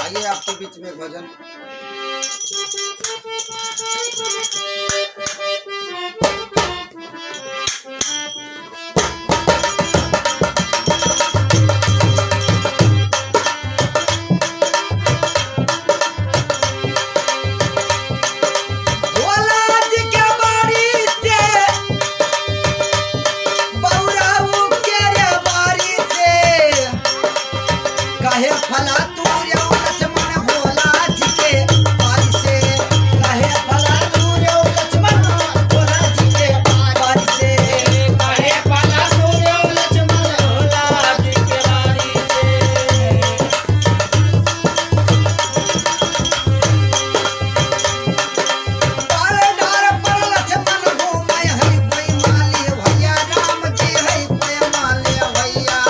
आइए आपके बीच में भजन। फला तू लक्ष्मण भोला जी के बारी से कहे फला तू लक्ष्मण भोला जी के बारी से कहे फला तू लक्ष्मण भोला जी के बारी से डारे डार पर लक्ष्मण घूमे है कोई माली भैया राम जी है कोई माली भैया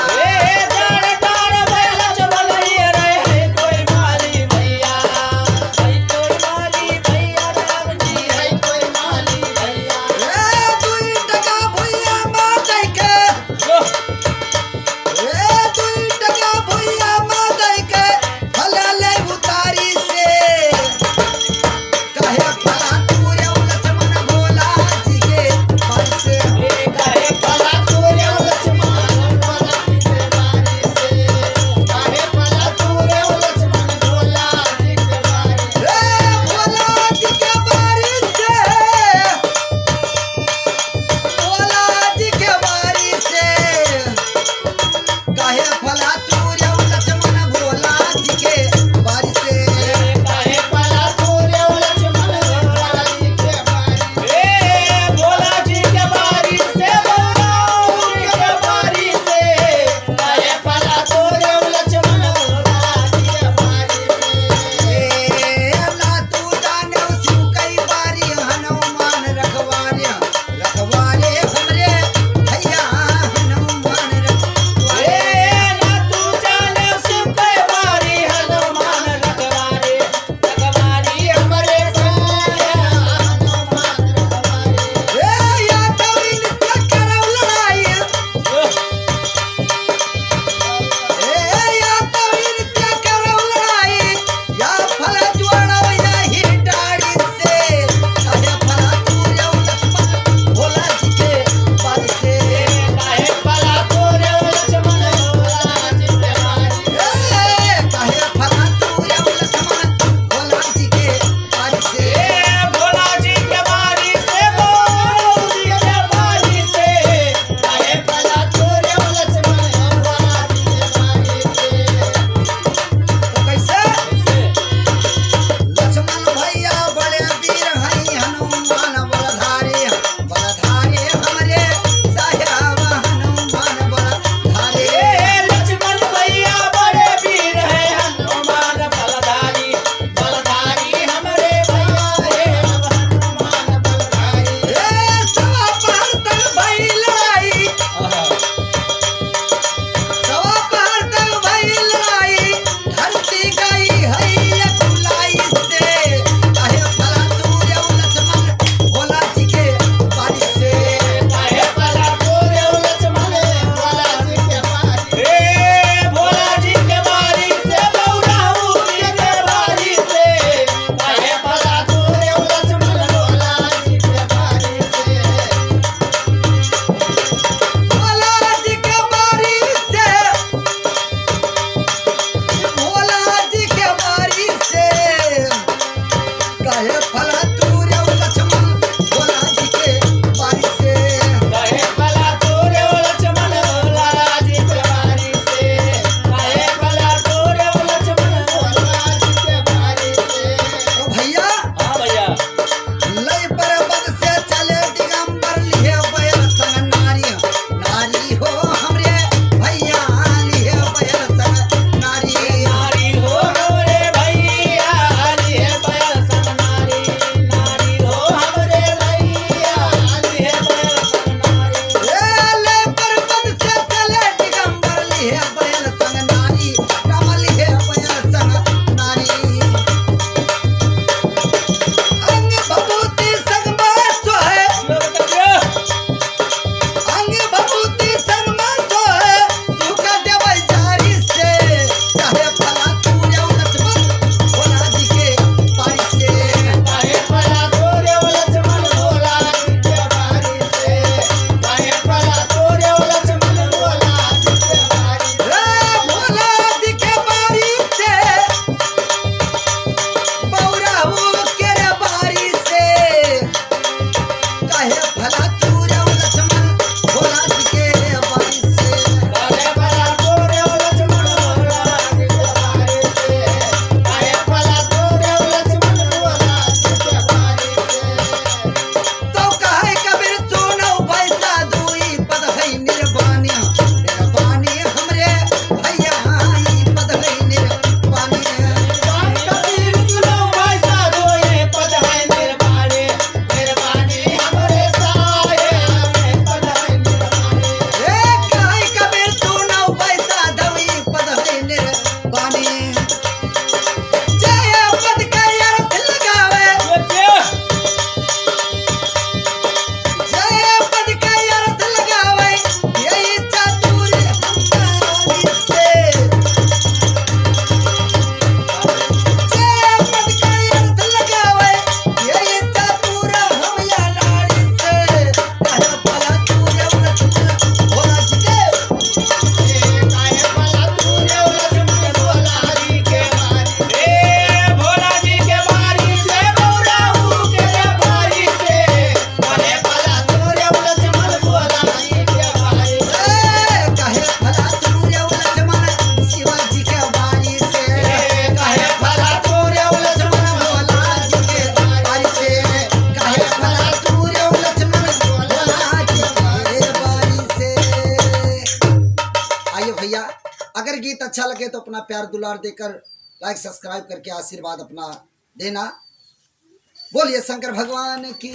काहे भला तू रे लक्ष्मण भोला जी के बारी से भोला जी के बारी से बौराऊ के बारी से काहे भला तू रे लक्ष्मण भोला जी के बारी से कहे भला तू रे लक्ष्मण शिवाजी के बारी से काहे भला तू रे लक्ष्मण भोला जी के बारी से कहे भला तू रे लक्ष्मण भोला जी के बारी से। आइए भैया, अगर गीत अच्छा लगे तो अपना प्यार दुलार देकर लाइक सब्सक्राइब करके आशीर्वाद अपना देना। बोलिए शंकर भगवान की।